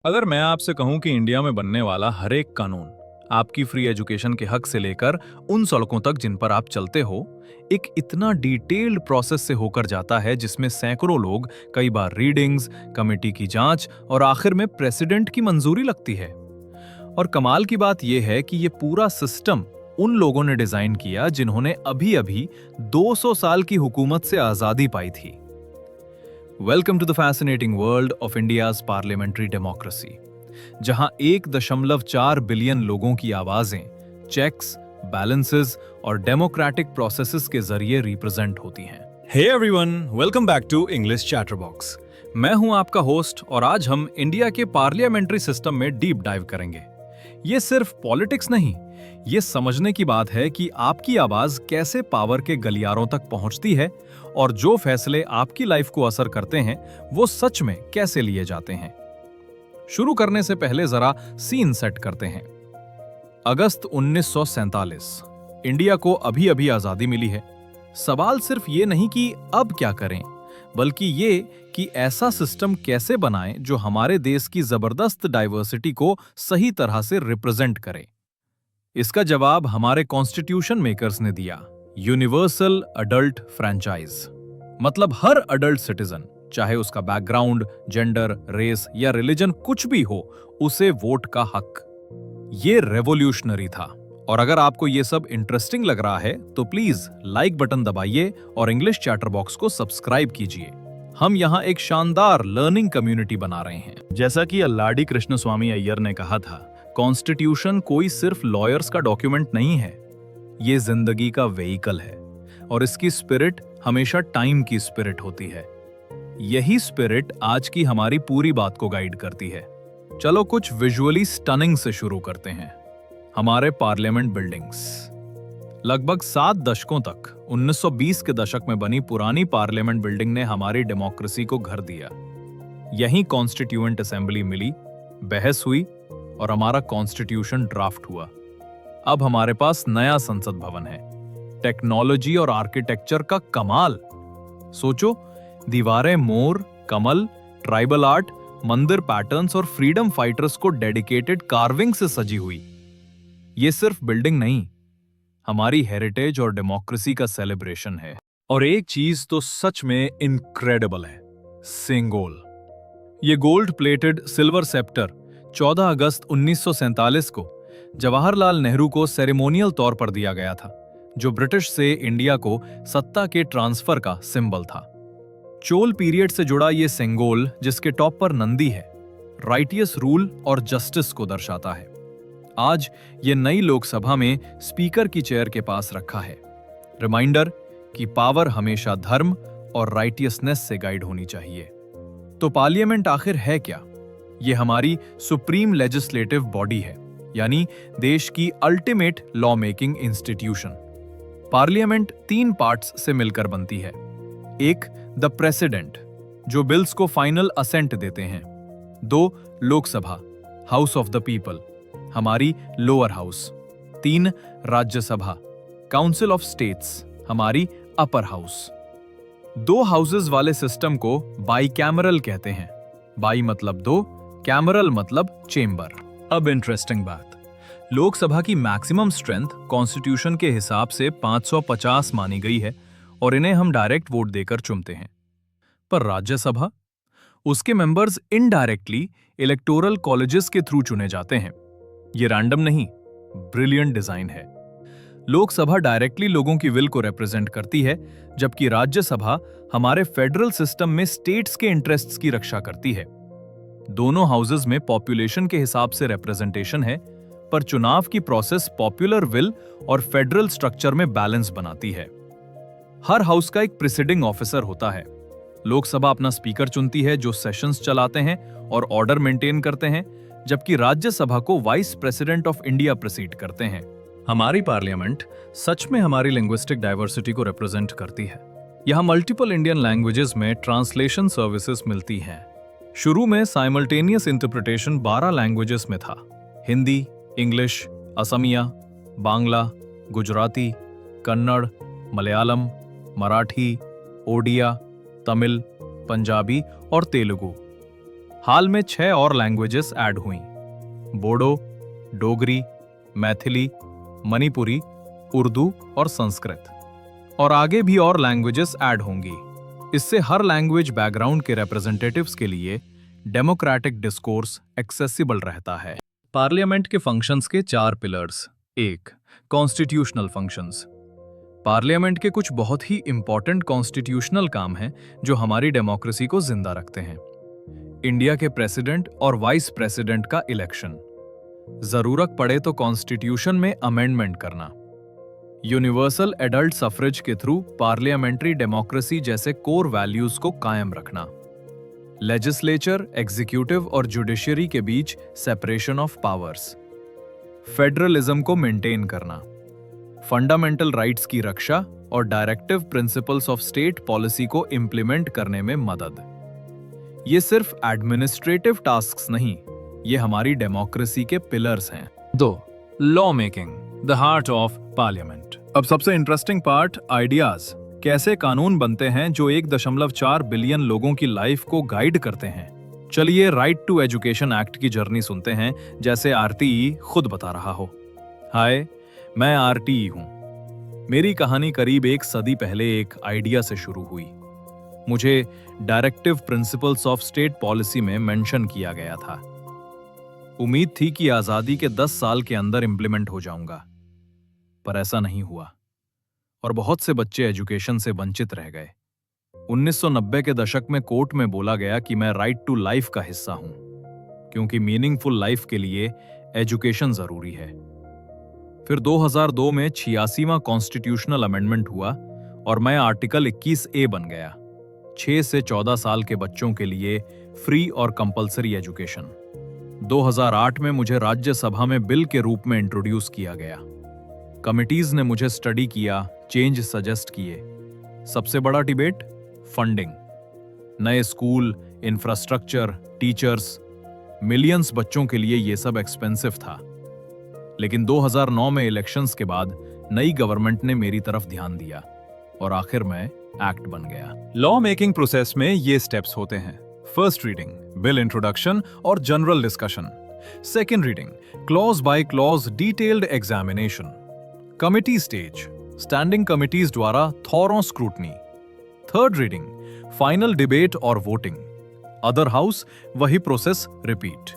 अगर मैं आपसे कहूं कि इंडिया में बनने वाला हर एक कानून आपकी फ्री एजुकेशन के हक से लेकर उन सड़कों तक जिन पर आप चलते हो, एक इतना डिटेल्ड प्रोसेस से होकर जाता है जिसमें सैकड़ों लोग, कई बार रीडिंग्स, कमेटी की जांच और आखिर में प्रेसिडेंट की मंजूरी लगती है। और कमाल की बात यह है कि ये पूरा सिस्टम उन लोगों ने डिजाइन किया जिन्होंने अभी अभी 200 साल की हुकूमत से आजादी पाई थी। Welcome to the fascinating world of India's parliamentary democracy, जहां 1.4 बिलियन लोगों की आवाजें चेक्स, बैलेंसेस और डेमोक्रेटिक प्रोसेसेस के जरिए रिप्रेजेंट होती हैं। Hey everyone, welcome back to English chatter box. मैं हूं आपका होस्ट और आज हम इंडिया के पार्लियामेंट्री सिस्टम में डीप डाइव करेंगे। ये सिर्फ पॉलिटिक्स नहीं, ये समझने की बात है कि आपकी आवाज कैसे पावर के गलियारों तक पहुंचती है और जो फैसले आपकी लाइफ को असर करते हैं वो सच में कैसे लिए जाते हैं। शुरू करने से पहले जरा सीन सेट करते हैं। अगस्त 1947, इंडिया को अभी अभी आजादी मिली है। सवाल सिर्फ ये नहीं कि अब क्या करें, बल्कि ये कि ऐसा सिस्टम कैसे बनाएं जो हमारे देश की जबरदस्त डाइवर्सिटी को सही तरह से रिप्रेजेंट करे। इसका जवाब हमारे कॉन्स्टिट्यूशन मेकर्स ने दिया, यूनिवर्सल अडल्ट फ्रैंचाइज। मतलब हर अडल्ट सिटीजन, चाहे उसका बैकग्राउंड, जेंडर, रेस या रिलीजन कुछ भी हो, उसे वोट का हक। ये रेवोल्यूशनरी था। और अगर आपको ये सब इंटरेस्टिंग लग रहा है तो प्लीज लाइक बटन दबाइए और इंग्लिश चैटर बॉक्स को सब्सक्राइब कीजिए। हम यहाँ एक शानदार लर्निंग कम्युनिटी बना रहे हैं। जैसा कि अल्लाडी कृष्ण स्वामी अय्यर ने कहा था, कॉन्स्टिट्यूशन कोई सिर्फ लॉयर्स का डॉक्यूमेंट नहीं है, ये जिंदगी का व्हीकल है और इसकी स्पिरिट हमेशा टाइम की स्पिरिट होती है। यही स्पिरिट आज की हमारी पूरी बात को गाइड करती है। चलो कुछ विजुअली स्टनिंग से शुरू करते हैं। हमारे पार्लियामेंट बिल्डिंग्स लगभग 7 दशकों तक 1920 के दशक में बनी पुरानी पार्लियामेंट बिल्डिंग ने हमारी डेमोक्रेसी को घर दिया। यहीं कॉन्स्टिट्यूएंट असेंबली मिली, बहस हुई और हमारा कॉन्स्टिट्यूशन ड्राफ्ट हुआ। अब हमारे पास नया संसद भवन है। टेक्नोलॉजी और आर्किटेक्चर का कमाल। सोचो, दीवारें मोर, कमल, ट्राइबल आर्ट, मंदिर पैटर्न्स और फ्रीडम फाइटर्स को डेडिकेटेड कार्विंग से सजी हुई। ये सिर्फ बिल्डिंग नहीं, हमारी हेरिटेज और डेमोक्रेसी का सेलिब्रेशन है। और एक चीज तो सच में इनक्रेडिबल है, सेंगोल। ये गोल्ड प्लेटेड सिल्वर सेप्टर 14 अगस्त 1947 को जवाहरलाल नेहरू को सेरेमोनियल तौर पर दिया गया था, जो ब्रिटिश से इंडिया को सत्ता के ट्रांसफर का सिंबल था। चोल पीरियड से जुड़ा ये सेंगोल, जिसके टॉप पर नंदी है, राइटियस रूल और जस्टिस को दर्शाता है। आज ये नई लोकसभा में स्पीकर की चेयर के पास रखा है। रिमाइंडर कि पावर हमेशा धर्म और राइटियसनेस से गाइड होनी चाहिए। तो पार्लियामेंट आखिर है क्या? ये हमारी सुप्रीम लेजिस्लेटिव बॉडी है, यानी देश की ultimate law making institution. Parliament 3 parts से मिलकर बनती है। एक, द प्रेसिडेंट, जो बिल्स को फाइनल असेंट देते हैं। 2, Lok Sabha, house of the people, हमारी lower house. 3, Rajya Sabha, council of states, हमारी अपर हाउस। 2 हाउसेस वाले सिस्टम को बाइकैमरल कहते हैं। बाई मतलब 2, कैमरल मतलब चेंबर। अब इंटरेस्टिंग बात, लोकसभा की मैक्सिमम स्ट्रेंथ कॉन्स्टिट्यूशन के हिसाब से 550 मानी गई है और इन्हें हम डायरेक्ट वोट देकर चुनते हैं। पर राज्यसभा, उसके मेंबर्स इनडायरेक्टली इलेक्टोरल कॉलेजेस के थ्रू चुने जाते हैं। ये रैंडम नहीं, ब्रिलियंट डिजाइन है। लोकसभा डायरेक्टली लोगों की विल को रिप्रेजेंट करती है, जबकि राज्यसभा हमारे फेडरल सिस्टम में स्टेट्स के इंटरेस्ट्स की रक्षा करती है। दोनों हाउसेस में पॉपुलेशन के हिसाब से रिप्रेजेंटेशन है, पर चुनाव की प्रोसेस पॉपुलर विल और फेडरल स्ट्रक्चर में बैलेंस बनाती है। हर हाउस का एक प्रिसीडिंग ऑफिसर होता है। लोकसभा अपना स्पीकर चुनती है, जो सेशंस चलाते हैं और ऑर्डर मेंटेन करते हैं, जबकि राज्यसभा को वाइस प्रेसिडेंट ऑफ इंडिया प्रेसीड करते हैं। हमारी पार्लियामेंट सच में हमारी लिंग्विस्टिक डाइवर्सिटी को रिप्रेजेंट करती है। यहाँ मल्टीपल इंडियन लैंग्वेजेस में ट्रांसलेशन सर्विसेज मिलती हैं। शुरू में साइमल्टेनियस इंटरप्रिटेशन 12 लैंग्वेजेस में था। हिंदी, इंग्लिश, असमिया, बांग्ला, गुजराती, कन्नड़, मलयालम, मराठी, ओडिया, तमिल, पंजाबी और तेलुगु। हाल में 6 और लैंग्वेजेस ऐड हुई, बोडो, डोगरी, मैथिली, मणिपुरी, उर्दू और संस्कृत। और आगे भी और लैंग्वेजेस ऐड होंगी। इससे हर लैंग्वेज बैकग्राउंड के रिप्रेजेंटेटिव्स के लिए डेमोक्रेटिक डिस्कोर्स एक्सेसिबल रहता है। पार्लियामेंट के फंक्शंस के 4 पिलर्स। 1. Constitutional functions. पार्लियामेंट के कुछ बहुत ही इंपॉर्टेंट कॉन्स्टिट्यूशनल काम हैं जो हमारी डेमोक्रेसी को जिंदा रखते हैं। इंडिया के प्रेसिडेंट और वाइस प्रेसिडेंट का इलेक्शन, जरूरत पड़े तो कॉन्स्टिट्यूशन में अमेंडमेंट करना, यूनिवर्सल एडल्ट सफरेज के थ्रू पार्लियामेंट्री डेमोक्रेसी जैसे कोर वैल्यूज को कायम रखना, लेजिस्लेचर, एग्जीक्यूटिव और जुडिशरी के बीच सेपरेशन ऑफ पावर्स, फेडरलिज्म को मेंटेन करना, फंडामेंटल राइट्स की रक्षा और directive principles of state policy को इंप्लीमेंट करने में मदद। ये सिर्फ एडमिनिस्ट्रेटिव टास्क्स नहीं, ये हमारी डेमोक्रेसी के पिलर्स हैं। 2. Law making, the heart of parliament. अब सबसे इंटरेस्टिंग पार्ट, आइडियाज। कैसे कानून बनते हैं जो 1.4 बिलियन लोगों की लाइफ को गाइड करते हैं। चलिए राइट टू एजुकेशन एक्ट की जर्नी सुनते हैं, जैसे आरटीई खुद बता रहा हो। हाय, मैं आरटीई हूं। मेरी कहानी करीब 1 सदी पहले एक आइडिया से शुरू हुई। मुझे directive principles of state policy में मेंशन किया गया था। उम्मीद थी कि आजादी के 10 साल के अंदर इंप्लीमेंट हो जाऊंगा, पर ऐसा नहीं हुआ और बहुत से बच्चे एजुकेशन से वंचित रह गए। 1990 के दशक में कोर्ट में बोला गया कि मैं राइट टू लाइफ का हिस्सा हूं, क्योंकि मीनिंगफुल लाइफ के लिए एजुकेशन जरूरी है। फिर 2002 में 86वां कॉन्स्टिट्यूशनल अमेंडमेंट हुआ और मैं आर्टिकल 21A बन गया, 6 से 14 साल के बच्चों के लिए फ्री और कंपलसरी एजुकेशन। 2008 में मुझे राज्यसभा में बिल के रूप में इंट्रोड्यूस किया गया। कमिटीज ने मुझे स्टडी किया, चेंज सजेस्ट किए। सबसे बड़ा डिबेट, फंडिंग। नए स्कूल, इंफ्रास्ट्रक्चर, टीचर्स, मिलियंस बच्चों के लिए ये सब एक्सपेंसिव था। लेकिन 2009 में इलेक्शंस के बाद नई गवर्नमेंट ने मेरी तरफ ध्यान दिया और आखिर में एक्ट बन गया। लॉ मेकिंग प्रोसेस में ये स्टेप्स होते हैं। फर्स्ट रीडिंग, बिल इंट्रोडक्शन और general discussion. Second reading, clause by clause detailed examination. Committee stage, standing committees द्वारा thorough scrutiny. Third reading, final debate और वोटिंग। अदर हाउस, वही process repeat.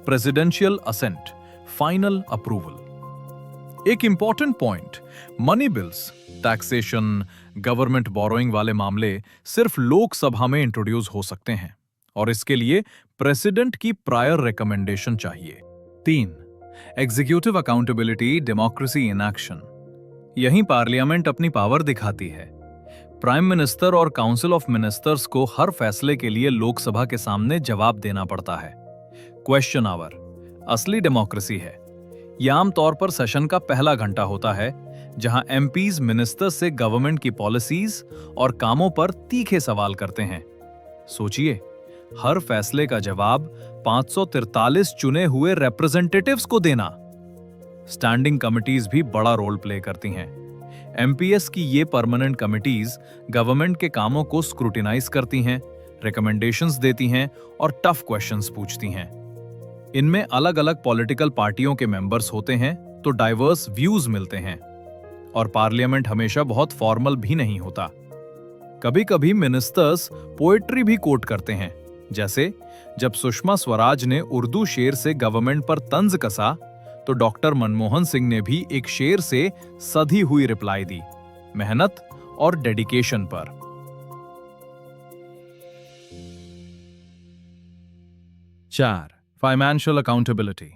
Presidential assent, final approval. एक important point, money bills, taxation, government borrowing वाले मामले सिर्फ लोकसभा में introduce हो सकते हैं और इसके लिए प्रेसिडेंट की प्रायर रिकमेंडेशन चाहिए। 3. Executive accountability, democracy in action. यहीं पार्लियामेंट अपनी पावर दिखाती है। प्राइम मिनिस्टर और काउंसिल ऑफ मिनिस्टर्स को हर फैसले के लिए लोकसभा के सामने जवाब देना पड़ता है। क्वेश्चन आवर असली डेमोक्रेसी है। यह आमतौर पर सेशन का पहला घंटा होता है, जहां एमपीज मिनिस्टर्स से गवर्नमेंट की पॉलिसीज और कामों पर तीखे सवाल करते हैं। सोचिए, हर फैसले का जवाब 543 चुने हुए रिप्रेजेंटेटिव्स को देना। स्टैंडिंग कमिटीज भी बड़ा रोल प्ले करती हैं। एमपीएस की ये परमानेंट कमिटीज गवर्नमेंट के कामों को स्क्रूटिनाइज करती हैं, रिकमेंडेशंस देती हैं और टफ क्वेश्चंस पूछती हैं। इनमें अलग अलग पॉलिटिकल पार्टियों के मेंबर्स होते हैं, तो डाइवर्स व्यूज मिलते हैं। और पार्लियामेंट हमेशा बहुत फॉर्मल भी नहीं होता। कभी कभी मिनिस्टर्स पोएट्री भी कोट करते हैं, जैसे जब सुषमा स्वराज ने उर्दू शेर से गवर्नमेंट पर तंज कसा, तो डॉक्टर मनमोहन सिंह ने भी एक शेर से सधी हुई रिप्लाई दी, मेहनत और डेडिकेशन पर। 4. Financial accountability,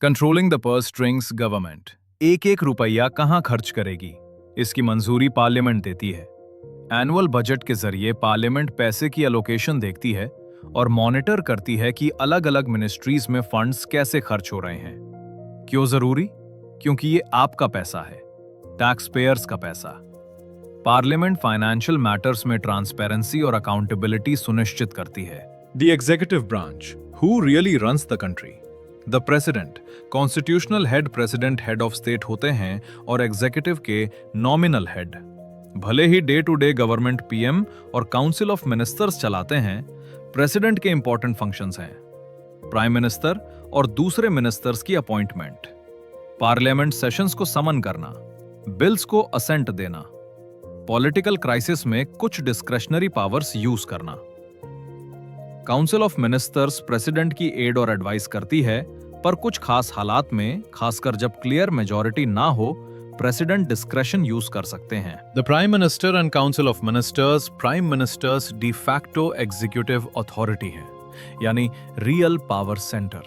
controlling the purse strings. Government एक एक रुपया कहां खर्च करेगी, इसकी मंजूरी पार्लियामेंट देती है। एनुअल बजट के जरिए पार्लियामेंट पैसे की एलोकेशन देखती है और मॉनिटर करती है कि अलग अलग मिनिस्ट्रीज में फंड्स कैसे खर्च हो रहे हैं। क्यों जरूरी? क्योंकि ये आपका पैसा है, टैक्स पेयर्स का पैसा। पार्लियामेंट फाइनेंशियल मैटर्स में ट्रांसपेरेंसी और अकाउंटेबिलिटी सुनिश्चित करती है। The executive branch, who really runs the country? The president, constitutional head president head of state होते हैं और एग्जीक्यूटिव के नॉमिनल हेड। भले ही day to day government PM और काउंसिल ऑफ मिनिस्टर्स चलाते हैं, प्रेसिडेंट के इंपॉर्टेंट फंक्शंस हैं प्राइम मिनिस्टर और दूसरे मिनिस्टर्स की अपॉइंटमेंट, पार्लियामेंट सेशंस को समन करना, बिल्स को असेंट देना, पॉलिटिकल क्राइसिस में कुछ डिस्क्रेशनरी पावर्स यूज करना। काउंसिल ऑफ मिनिस्टर्स प्रेसिडेंट की एड और एडवाइस करती है, पर कुछ खास हालात में, खासकर जब क्लियर मेजॉरिटी ना हो, प्रेसिडेंट डिस्क्रेशन यूज कर सकते हैं। The prime minister and council of ministers prime ministers de facto executive authority है, यानी real power centre.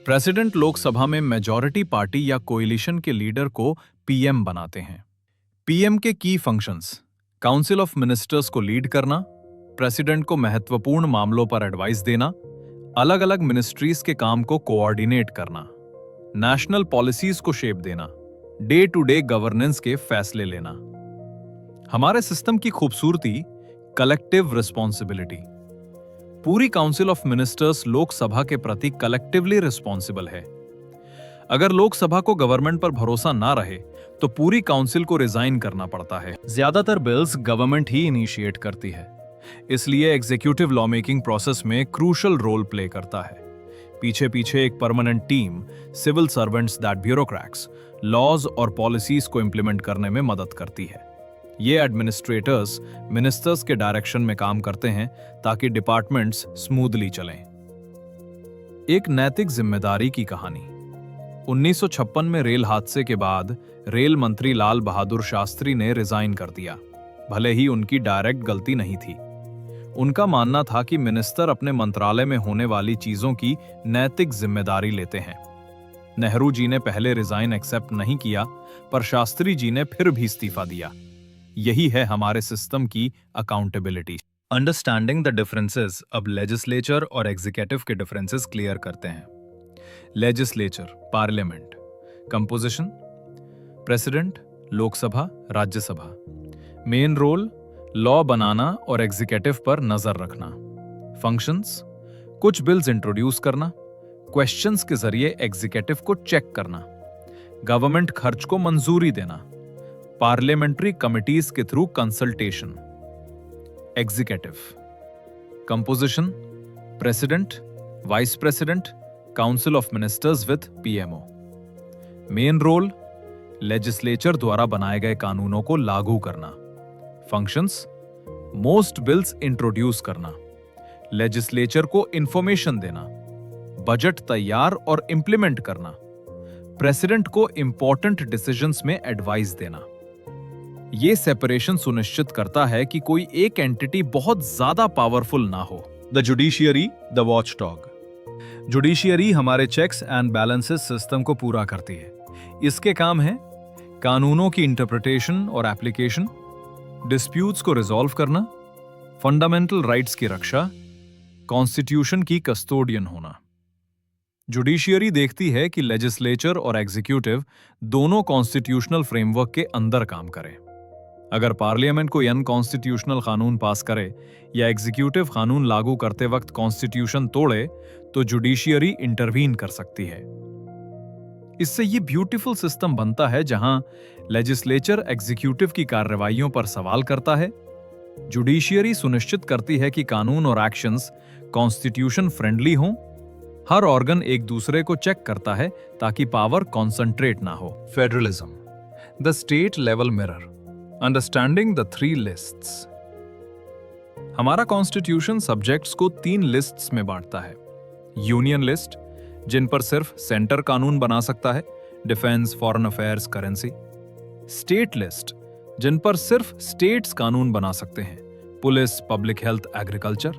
President Lok Sabha में मेजॉरिटी पार्टी या कोएलिशन के लीडर को पीएम बनाते हैं। पीएम के की फंक्शंस: काउंसिल ऑफ मिनिस्टर्स को लीड करना, प्रेसिडेंट को महत्वपूर्ण मामलों पर एडवाइस देना, अलग अलग मिनिस्ट्रीज के काम को कोऑर्डिनेट करना, नेशनल पॉलिसीज को शेप देना, डे टू डे गवर्नेंस के फैसले लेना। हमारे सिस्टम की खूबसूरती कलेक्टिव रिस्पॉन्सिबिलिटी। पूरी काउंसिल ऑफ मिनिस्टर्स लोकसभा के प्रति कलेक्टिवली रिस्पॉन्सिबल है। अगर लोकसभा को गवर्नमेंट पर भरोसा ना रहे तो पूरी काउंसिल को रिजाइन करना पड़ता है। ज्यादातर बिल्स गवर्नमेंट ही इनिशिएट करती है, इसलिए एग्जीक्यूटिव लॉ मेकिंग प्रोसेस में क्रूशल रोल प्ले करता है। पीछे पीछे एक permanent team, civil servants that bureaucrats, laws और पॉलिसीज को इंप्लीमेंट करने में मदद करती है। ये एडमिनिस्ट्रेटर्स मिनिस्टर्स के डायरेक्शन में काम करते हैं ताकि डिपार्टमेंट्स स्मूथली चलें। एक नैतिक जिम्मेदारी की कहानी। 1956 में रेल हादसे के बाद रेल मंत्री लाल बहादुर शास्त्री ने रिजाइन कर दिया, भले ही उनकी डायरेक्ट गलती नहीं थी। उनका मानना था कि मिनिस्टर अपने मंत्रालय में होने वाली चीजों की नैतिक जिम्मेदारी लेते हैं। नेहरू जी ने पहले रिजाइन एक्सेप्ट नहीं किया, पर शास्त्री जी ने फिर भी इस्तीफा दिया। यही है हमारे सिस्टम की अकाउंटेबिलिटी। अंडरस्टैंडिंग द डिफरेंसेस अब लेजिस्लेचर और एग्जीक्यूटिव के डिफरेंसेस क्लियर करते हैं। Legislature, parliament. Composition: president, Lok Sabha, Rajya Sabha. Main role: law बनाना और एग्जीक्यूटिव पर नजर रखना। फंक्शंस: कुछ बिल्स इंट्रोड्यूस करना, क्वेश्चंस के जरिए एग्जीक्यूटिव को चेक करना, गवर्नमेंट खर्च को मंजूरी देना, पार्लियामेंट्री कमिटीज के through consultation. Executive composition: president, vice president, council of ministers with PMO. Main role: legislature द्वारा बनाए गए कानूनों को लागू करना। फंक्शंस: मोस्ट बिल्स इंट्रोड्यूस करना, लेजिस्लेचर को इंफॉर्मेशन देना, बजट तैयार और इंप्लीमेंट करना, प्रेसिडेंट को इंपॉर्टेंट डिसीजंस में एडवाइस देना। यह सेपरेशन सुनिश्चित करता है कि कोई एक एंटिटी बहुत ज्यादा पावरफुल ना हो। The judiciary, the watchdog. Judiciary हमारे चेक्स एंड बैलेंसेस सिस्टम को पूरा करती है। इसके काम है कानूनों की इंटरप्रिटेशन और एप्लीकेशन, डिस्प्यूट्स को रिजॉल्व करना, फंडामेंटल राइट्स की रक्षा, कॉन्स्टिट्यूशन की कस्टोडियन होना। जुडिशियरी देखती है कि लेजिस्लेचर और एग्जीक्यूटिव दोनों कॉन्स्टिट्यूशनल फ्रेमवर्क के अंदर काम करें। अगर पार्लियामेंट कोई अनकॉन्स्टिट्यूशनल कानून पास करे या एग्जीक्यूटिव कानून लागू करते वक्त कॉन्स्टिट्यूशन तोड़े तो जुडिशियरी इंटरवीन कर सकती है। इससे ये ब्यूटीफुल सिस्टम बनता है जहां लेजिस्लेचर एग्जीक्यूटिव की कार्रवाइयों पर सवाल करता है, जुडिशियरी सुनिश्चित करती है कि कानून और एक्शंस कॉन्स्टिट्यूशन फ्रेंडली हों, हर ऑर्गन एक दूसरे को चेक करता है ताकि पावर कॉन्सेंट्रेट ना हो। Federalism, the state level mirror, understanding the 3 lists. हमारा कॉन्स्टिट्यूशन सब्जेक्ट्स को 3 लिस्ट्स में बांटता है। यूनियन लिस्ट, जिन पर सिर्फ सेंटर कानून बना सकता है, defence, foreign affairs, currency. State list, जिन पर सिर्फ स्टेट्स कानून बना सकते हैं, police, public health, agriculture.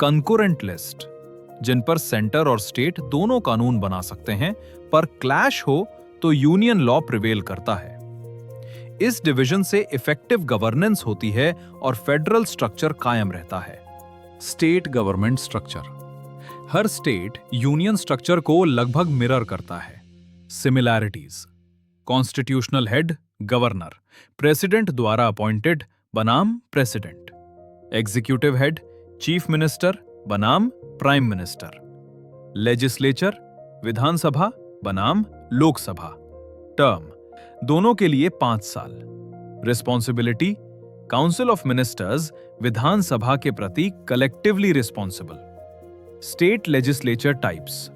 Concurrent list, जिन पर सेंटर और स्टेट दोनों कानून बना सकते हैं, पर क्लैश हो तो यूनियन लॉ प्रिवेल करता है। इस डिवीजन से इफेक्टिव गवर्नेंस होती है और फेडरल स्ट्रक्चर कायम रहता है। स्टेट गवर्नमेंट स्ट्रक्चर, हर स्टेट यूनियन स्ट्रक्चर को लगभग मिरर करता है। Similarities: constitutional head governor, president द्वारा अपॉइंटेड बनाम president. Executive head chief minister बनाम प्राइम मिनिस्टर। लेजिस्लेचर विधानसभा बनाम लोकसभा। टर्म दोनों के लिए 5 साल। रिस्पॉन्सिबिलिटी काउंसिल ऑफ मिनिस्टर्स विधानसभा के प्रति collectively responsible. State legislature types,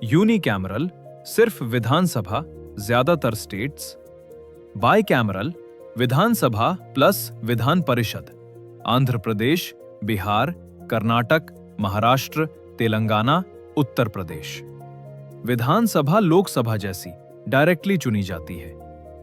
unicameral सिर्फ विधानसभा ज्यादातर स्टेट्स, बाइकैमरल विधानसभा प्लस विधान परिषद, आंध्र प्रदेश, बिहार, कर्नाटक, महाराष्ट्र, तेलंगाना, उत्तर प्रदेश। विधानसभा लोकसभा जैसी डायरेक्टली चुनी जाती है,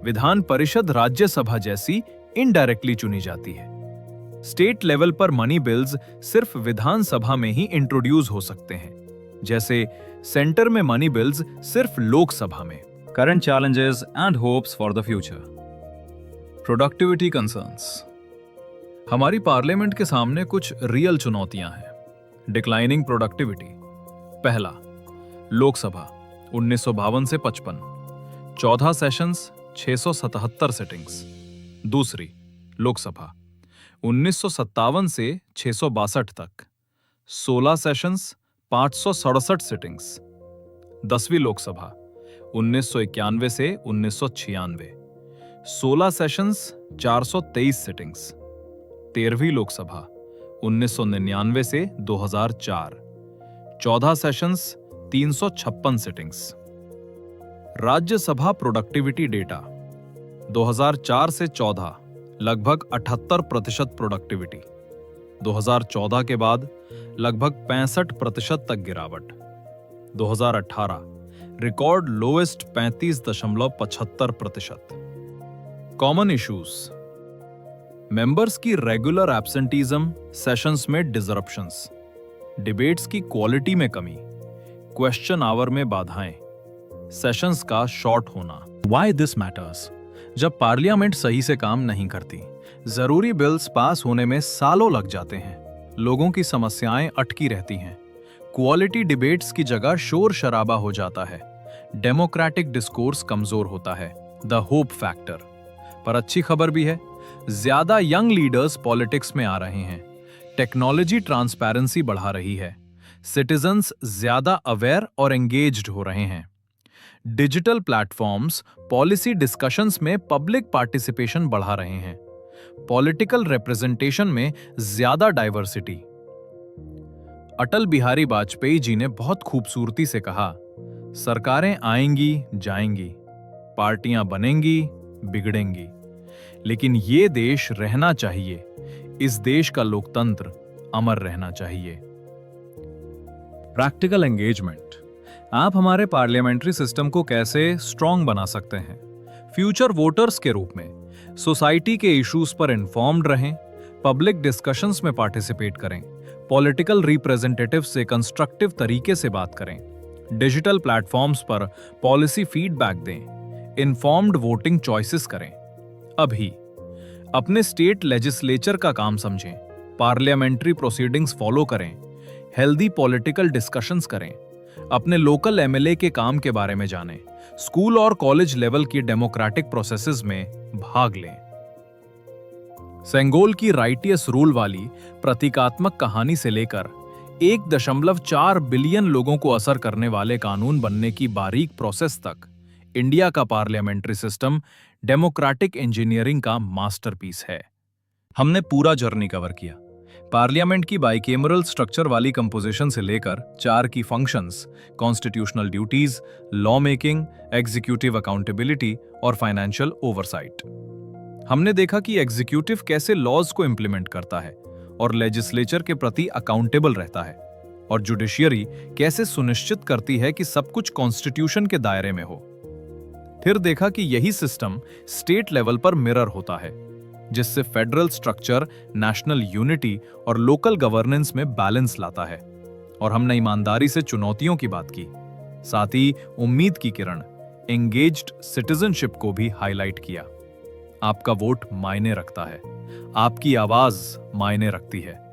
विधान परिषद राज्यसभा जैसी इनडायरेक्टली चुनी जाती है। स्टेट लेवल पर मनी बिल्स सिर्फ विधानसभा में ही इंट्रोड्यूस हो सकते हैं, जैसे सेंटर में मनी बिल्स सिर्फ लोकसभा में। Current challenges and hopes for the future. Productivity concerns. हमारी पार्लियामेंट के सामने कुछ रियल चुनौतियां हैं। Declining productivity. पहला, लोकसभा 1952 से 55, 14 सेशंस, 677 सिटिंग्स। दूसरी, लोकसभा 1957 से 662 तक, 16 सेशंस, 567 सिटिंग्स। 10वीं लोकसभा 1991 से 1996, 16 सेशंस, 423 सिटिंग्स। 13वीं लोकसभा 1999 से 2004, 14 sessions, 356 sittings. Rajya Sabha productivity data 2004 से 14 लगभग 78% प्रोडक्टिविटी, 2014 के बाद लगभग 65% तक गिरावट, 2018 record lowest 35.75%। Common issues, members की रेगुलर एब्सेंटीज्म, सेशंस में डिसरप्शंस, डिबेट्स की क्वालिटी में कमी, क्वेश्चन आवर में बाधाएं, सेशंस का शॉर्ट होना। Why this matters? जब पार्लियामेंट सही से काम नहीं करती, जरूरी बिल्स पास होने में सालों लग जाते हैं, लोगों की समस्याएं अटकी रहती हैं, क्वालिटी डिबेट्स की जगह शोर शराबा हो जाता है, डेमोक्रेटिक डिस्कोर्स कमजोर होता है। The hope factor. पर अच्छी खबर भी है, ज्यादा यंग लीडर्स पॉलिटिक्स में आ रहे हैं, टेक्नोलॉजी ट्रांसपेरेंसी बढ़ा रही है, सिटीजन्स ज्यादा अवेयर और एंगेज्ड हो रहे हैं। डिजिटल प्लेटफॉर्म्स पॉलिसी डिस्कशंस में पब्लिक पार्टिसिपेशन बढ़ा रहे हैं, पॉलिटिकल रिप्रेजेंटेशन में ज्यादा डाइवर्सिटी। अटल बिहारी वाजपेयी जी ने बहुत खूबसूरती से कहा, सरकारें आएंगी जाएंगी, पार्टियां बनेंगी बिगड़ेंगी, लेकिन ये देश रहना चाहिए, इस देश का लोकतंत्र अमर रहना चाहिए। Practical engagement. आप हमारे पार्लियामेंट्री सिस्टम को कैसे स्ट्रॉन्ग बना सकते हैं? फ्यूचर वोटर्स के रूप में सोसाइटी के इश्यूज पर इन्फॉर्म्ड रहें, पब्लिक डिस्कशंस में पार्टिसिपेट करें, पॉलिटिकल रिप्रेजेंटेटिव से कंस्ट्रक्टिव तरीके से बात करें, डिजिटल प्लेटफॉर्म्स पर पॉलिसी फीडबैक दें, इन्फॉर्म्ड वोटिंग चॉइसेस करें। अभी अपने स्टेट लेजिस्लेचर का काम समझें, पार्लियामेंट्री प्रोसीडिंग्स फॉलो करें, हेल्दी पॉलिटिकल डिस्कशंस करें, अपने लोकल एमएलए के काम के बारे में जानें, स्कूल और कॉलेज लेवल की डेमोक्रेटिक प्रोसेसेस में भाग लें। सेंगोल की राइटियस रूल वाली प्रतीकात्मक कहानी से लेकर 1.4 बिलियन लोगों को असर करने वाले कानून बनने की बारीक प्रोसेस तक, इंडिया का पार्लियामेंट्री सिस्टम डेमोक्रेटिक इंजीनियरिंग का मास्टरपीस है। हमने पूरा जर्नी कवर किया, पार्लियामेंट की बाइकेमरल स्ट्रक्चर वाली कंपोजिशन से लेकर 4 की functions, constitutional duties, law making, executive accountability और फाइनेंशियल ओवरसाइट। हमने देखा कि एग्जीक्यूटिव कैसे लॉज को इंप्लीमेंट करता है और लेजिस्लेचर के प्रति अकाउंटेबल रहता है, और जुडिशियरी कैसे सुनिश्चित करती है कि सब कुछ कॉन्स्टिट्यूशन के दायरे में हो। फिर देखा कि यही सिस्टम स्टेट लेवल पर मिरर होता है, जिससे फेडरल स्ट्रक्चर नेशनल यूनिटी और लोकल गवर्नेंस में बैलेंस लाता है। और हमने ईमानदारी से चुनौतियों की बात की, साथ ही उम्मीद की किरण, एंगेज्ड सिटीजनशिप को भी हाईलाइट किया। आपका वोट मायने रखता है, आपकी आवाज मायने रखती है।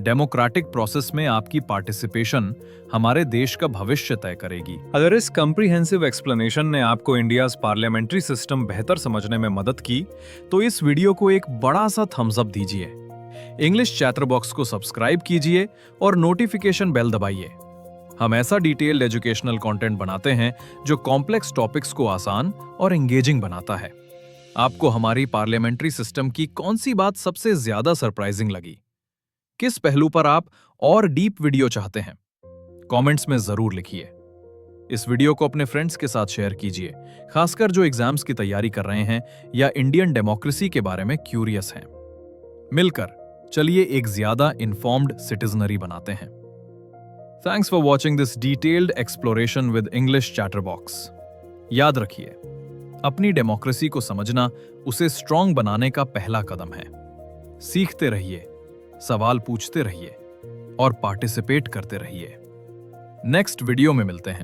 डेमोक्रेटिक प्रोसेस में आपकी पार्टिसिपेशन हमारे देश का भविष्य तय करेगी। अगर इस कॉम्प्रिहेंसिव एक्सप्लेनेशन ने आपको इंडियाज पार्लियामेंट्री सिस्टम बेहतर समझने में मदद की, तो इस वीडियो को एक बड़ा सा थम्स अप दीजिए, इंग्लिश चैटर बॉक्स को सब्सक्राइब कीजिए और नोटिफिकेशन बेल दबाइए। हम ऐसा डिटेल्ड एजुकेशनल कंटेंट बनाते हैं जो कॉम्प्लेक्स टॉपिक्स को आसान और एंगेजिंग बनाता है। आपको हमारी पार्लियामेंट्री सिस्टम की कौन सी बात सबसे ज्यादा सरप्राइजिंग लगी? किस पहलू पर आप और डीप वीडियो चाहते हैं? कमेंट्स में जरूर लिखिए। इस वीडियो को अपने फ्रेंड्स के साथ शेयर कीजिए, खासकर जो एग्जाम्स की तैयारी कर रहे हैं या इंडियन डेमोक्रेसी के बारे में क्यूरियस हैं। मिलकर चलिए एक ज्यादा इन्फॉर्म्ड सिटीजनरी बनाते हैं। Thanks for watching this detailed exploration with English chatterbox. याद रखिए, अपनी डेमोक्रेसी को समझना उसे स्ट्रांग बनाने का पहला कदम है। सीखते रहिए, सवाल पूछते रहिए और पार्टिसिपेट करते रहिए। नेक्स्ट वीडियो में मिलते हैं।